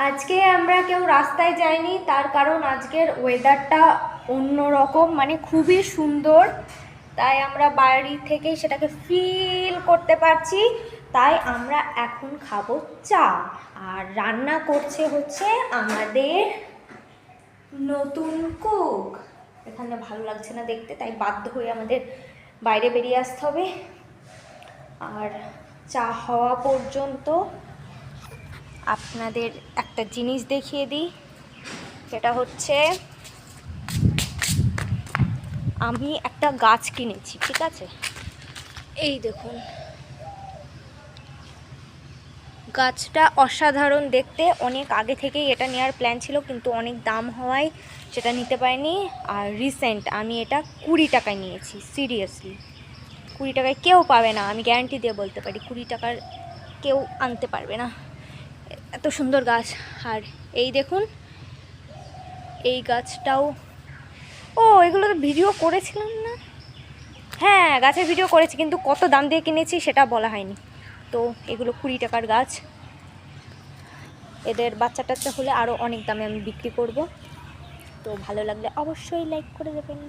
আজকে আমরা কেউ রাস্তায় যাইনি, তার কারণ আজকের ওয়েদারটা অন্যরকম, মানে খুবই সুন্দর। তাই আমরা বাড়ি থেকেই সেটাকে ফিল করতে পারছি। তাই আমরা এখন খাবো চা। আর রান্না করছে হচ্ছে আমাদের নতুন কুক। এখানে ভালো লাগছে না দেখতে, তাই বাধ্য হয়ে আমাদের বাইরে বেরিয়ে আসতে হবে। আর চা হওয়া পর্যন্ত আপনাদের একটা জিনিস দেখিয়ে দিই, সেটা হচ্ছে আমি একটা গাছ কিনেছি, ঠিক আছে? এই দেখুন, গাছটা অসাধারণ দেখতে। অনেক আগে থেকেই এটা নেওয়ার প্ল্যান ছিল, কিন্তু অনেক দাম হওয়ায় সেটা নিতে পারিনি। আর রিসেন্ট আমি এটা 20 টাকায় নিয়েছি। সিরিয়াসলি 20 টাকায় কেউ পাবে না, আমি গ্যারান্টি দিয়ে বলতে পারি। 20 টাকার কেউ আনতে পারবে না, এত সুন্দর গাছ। আর এই দেখুন, এই গাছটাও, ও এগুলো তো ভিডিও করেছিলাম না? হ্যাঁ, গাছের ভিডিও করেছি, কিন্তু কত দাম দিয়ে কিনেছি সেটা বলা হয়নি। তো এগুলো 20 টাকার গাছ। এদের বাচ্চা টাচ্চা হলে আরও অনেক দামে আমি বিক্রি করব। তো ভালো লাগলে অবশ্যই লাইক করে দেবেন।